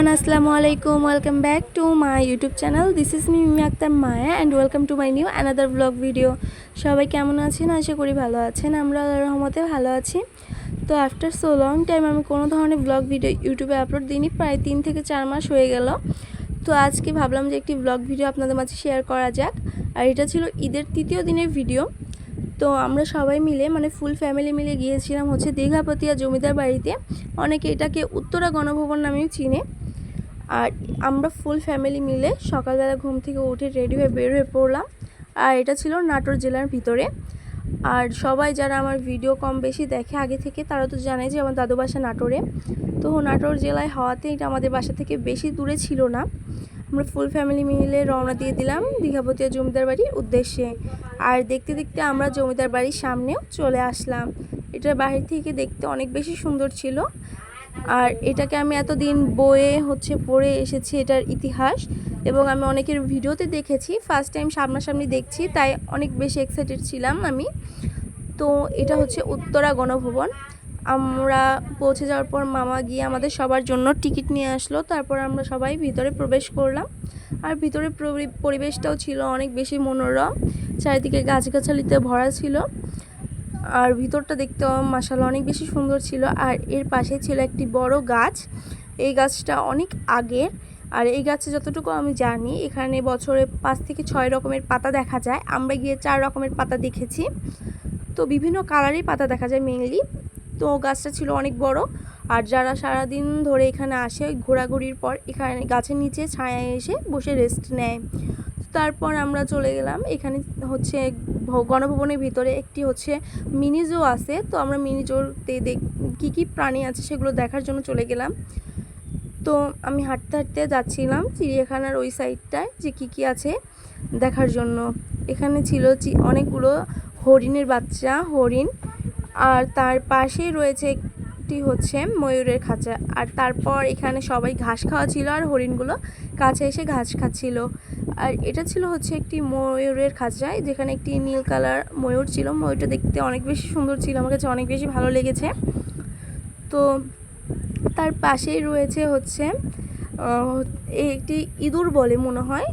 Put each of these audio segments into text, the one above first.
everyone, assalamu alaikum. Welcome back to my YouTube channel. This is me Mimi Akhtar Maya and welcome to my new another vlog video. সবাই কেমন আছেন? আশা করি ভালো আছেন। আমরা আল্লাহর রহমতে ভালো আছি। তো আফটার সো লং টাইম আমি কোনো ধরনের ব্লগ ভিডিও ইউটিউবে আপলোড দিইনি, প্রায় 3 থেকে 4 মাস হয়ে গেল। তো আজকে ভাবলাম যে একটি ব্লগ ভিডিও আপনাদের মাঝে শেয়ার করা যাক। আর এটা ছিল ঈদের তৃতীয় দিনের ভিডিও। তো আমরা সবাই মিলে ফুল ফ্যামিলি মিলে গিয়েছিলাম হচ্ছে দীঘাপতিয়া জমিদার বাড়িতে। অনেকে এটাকে উত্তরা গণভবন নামেও চিনে। আর আমরা ফুল ফ্যামিলি মিলে সকালবেলা ঘুম থেকে উঠে রেডি হয়ে বের হয়ে পড়লাম। আর এটা ছিল নাটোর জেলার ভিতরে। আর সবাই যারা আমার ভিডিও কম বেশি দেখে আগে থেকে তারা তো জানে যে আমার দাদু বাসা নাটোরে। তো নাটোর জেলায় হওয়াতে এটা আমাদের বাসা থেকে বেশি দূরে ছিল না। আমরা ফুল ফ্যামিলি মিলে রওনা দিয়ে দিলাম দীঘাপতিয়া জমিদার বাড়ির উদ্দেশ্যে। আর দেখতে দেখতে আমরা জমিদার বাড়ির সামনেও চলে আসলাম। এটা বাহির থেকে দেখতে অনেক বেশি সুন্দর ছিল। আর এটাকে আমি এতদিন বইয়ে পড়ে এসেছি এটার ইতিহাস, এবং আমি অনেকের ভিডিওতে দেখেছি, ফার্স্ট টাইম সামনাসামনি দেখছি, তাই অনেক বেশি এক্সাইটেড ছিলাম আমি। তো এটা হচ্ছে উত্তরা গণভবন। আমরা পৌঁছে যাওয়ার পর মামা গিয়ে আমাদের সবার জন্য টিকিট নিয়ে আসলো। তারপর আমরা সবাই ভিতরে প্রবেশ করলাম। আর ভিতরে পরিবেশটাও ছিল অনেক বেশি মনোরম, চারিদিকে গাছগাছালিতে ভরা ছিল। আর ভিতরটা দেখতে মাশাআল্লাহ অনেক বেশি সুন্দর ছিল। আর এর পাশে ছিল একটি বড় গাছ। এই গাছটা অনেক আগের। আর এই গাছে যতটুকু আমি জানি এখানে বছরে 5 থেকে 6 রকমের পাতা দেখা যায়। আমরা গিয়ে 4 রকমের পাতা দেখেছি। তো বিভিন্ন কালারের পাতা দেখা যায় মেইনলি। তো গাছটা ছিল অনেক বড়। আর যারা সারাদিন ধরে এখানে আসে ঘোরাঘুরির পর এখানে গাছের নিচে ছায়ায় এসে বসে রেস্ট নেয়। তারপর আমরা চলে গেলাম এখানে গণভবনের ভিতরে একটি মিনি জু আছে। তো আমরা মিনি জুতে কী কী প্রাণী আছে সেগুলো দেখার জন্য চলে গেলাম। তো আমি হাঁটতে হাঁটতে যাচ্ছিলাম চিড়িয়াখানার ওই সাইডটায় যে কী আছে দেখার জন্য। এখানে ছিল অনেকগুলো হরিণের বাচ্চা হরিণ। আর তার পাশেই রয়েছে একটি ময়ূরের খাঁচা। আর তারপর এখানে সবাই ঘাস খাওয়া ছিল আর হরিণগুলো কাছে এসে ঘাস খাচ্ছিল। আর এটা ছিল একটি ময়ূরের খাঁচা, যেখানে একটি নীল কালার ময়ূর ছিল। ময়ূরটা দেখতে অনেক বেশি সুন্দর ছিল, আমার কাছে অনেক বেশি ভালো লেগেছে। তো তার পাশেই রয়েছে একটি ইঁদুর বলে মনে হয়,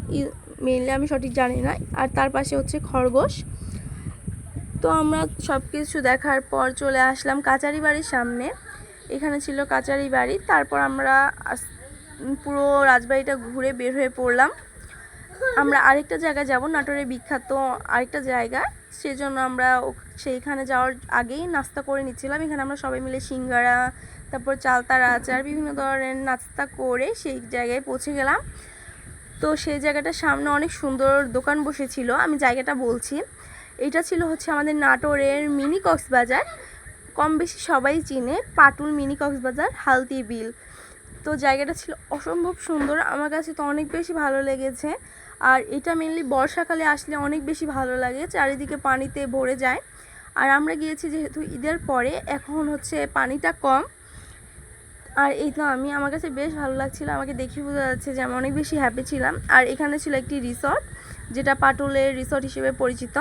মেনলি আমি সঠিক জানি না। আর তার পাশে খরগোশ। তো আমরা সব কিছু দেখার পর চলে আসলাম কাচারি বাড়ির সামনে। এখানে ছিল কাচারি বাড়ি। তারপর আমরা পুরো রাজবাড়িটা ঘুরে বের হয়ে পড়লাম। আমরা আরেকটা জায়গায় যাব, নাটোরের বিখ্যাত আরেকটা জায়গা, সেজন্য আমরা সেইখানে যাওয়ার আগেই নাস্তা করে নিচ্ছিলাম। এখানে আমরা সবাই মিলে সিঙ্গারা, তারপর চালতার আচার, বিভিন্ন ধরনের নাস্তা করে সেই জায়গায় পৌঁছে গেলাম। তো সেই জায়গাটার সামনে অনেক সুন্দর দোকান বসেছিল। আমি জায়গাটা বলছি, এটা ছিল আমাদের নাটোরের মিনি কক্সবাজার। কম বেশি সবাই চিনে পাটুল মিনি কক্সবাজার হালদি বিল। তো জায়গাটা ছিল অসম্ভব সুন্দর, আমার কাছে তো অনেক বেশি ভালো লেগেছে। আর এটা মেনলি বর্ষাকালে আসলে অনেক বেশি ভালো লাগে, চারিদিকে পানিতে ভরে যায়। আর আমরা গিয়েছি যেহেতু ঈদের পরে, এখন পানিটা কম। আর এই তো আমার কাছে বেশ ভালো লাগছিল, আমাকে দেখে বোঝা যাচ্ছে যে আমি অনেক বেশি হ্যাপি ছিলাম। আর এখানে ছিল একটি রিসর্ট, যেটা পাটুলের রিসর্ট হিসেবে পরিচিত।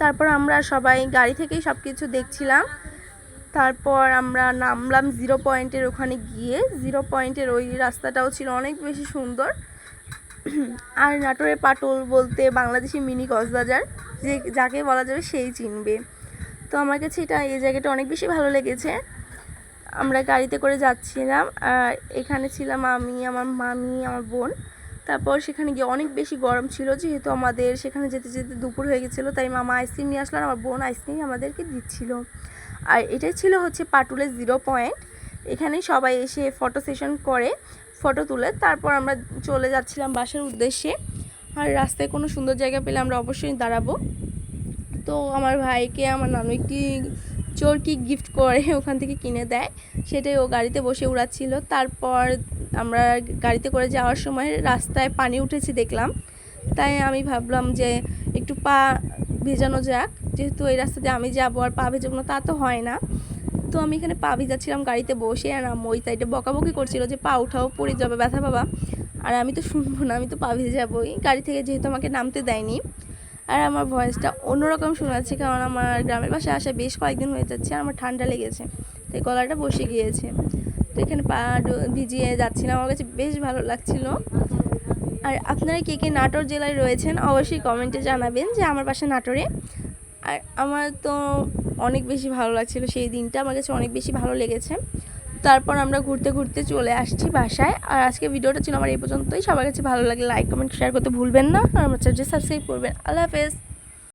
তারপর আমরা সবাই গাড়ি থেকেই সব কিছু দেখছিলাম। তারপর আমরা নামলাম জিরো পয়েন্টের ওখানে গিয়ে। জিরো পয়েন্টের ওই রাস্তাটাও ছিল অনেক বেশি সুন্দর। আর নাটোরের পাটুল বলতে বাংলাদেশি মিনি কক্সবাজার, যাকে বলা যাবে সেই চিনবে। তো আমার কাছে এই জায়গাটা অনেক বেশি ভালো লেগেছে। আমরা গাড়িতে করে যাচ্ছিলাম। আর এখানে ছিলাম আমি, আমার মামি, আমার বোন। তারপর সেখানে গিয়ে অনেক বেশি গরম ছিল, যেহেতু আমাদের সেখানে যেতে যেতে দুপুর হয়ে গেছিলো, তাই মামা আইসক্রিম নিয়ে আসলো আর আমার বোন আইসক্রিম আমাদেরকে দিচ্ছিল। আর এটাই ছিল পাটুলের জিরো পয়েন্ট। এখানে সবাই এসে ফটো সেশন করে, ফটো তুলে তারপর আমরা চলে যাচ্ছিলাম বাসার উদ্দেশ্যে। আর রাস্তায় কোনো সুন্দর জায়গা পেলে আমরা অবশ্যই দাঁড়াবো। তো আমার ভাইকে আমার নানু একটি চরকি গিফট করে ওখান থেকে কিনে দেয়, সেটাই ও গাড়িতে বসে উড়াচ্ছিল। তারপর আমরা গাড়িতে করে যাওয়ার সময় রাস্তায় পানি উঠেছে দেখলাম, তাই আমি ভাবলাম যে একটু পা ভেজানো যাক, যেহেতু এই রাস্তাতে আমি যাবো আর পা ভেজাবো না তা তো হয় না। তো আমি এখানে পা ভিজাচ্ছিলাম গাড়িতে বসে। আর ওই সাইডে বকাবকি করছিল যে পা উঠাও, পড়ে যাবে, ব্যথা পাবা। আর আমি তো শুনবো না, আমি তো পা ভিজে যাবোই গাড়ি থেকে, যেহেতু আমাকে নামতে দেয়নি। আর আমার ভয়েসটা অন্যরকম শোনাচ্ছে, কারণ আমার গ্রামের বাসায় আসা বেশ কয়েকদিন হয়ে যাচ্ছে আর আমার ঠান্ডা লেগেছে, তাই গলাটা বসে গিয়েছে। তো এখানে পা ভিজিয়ে যাচ্ছিলাম, আমার কাছে বেশ ভালো লাগছিল। আর আপনারা কে কে নাটোর জেলায় রয়েছেন অবশ্যই কমেন্টে জানাবেন যে আমার বাসা নাটোরে। আর আমার তো অনেক বেশি ভালো লাগছিল সেই দিনটা, আমার কাছে অনেক বেশি ভালো লেগেছে। তারপর আমরা ঘুরতে ঘুরতে চলে আসছি বাসায়। আর আজকে ভিডিওটা ছিল আমার এই পর্যন্তই। সবার কাছে ভালো লাগলে লাইক কমেন্ট শেয়ার করতে ভুলবেন না, আর আমার চ্যানেলটি সাবস্ক্রাইব করবেন। আল্লাহ হাফেজ।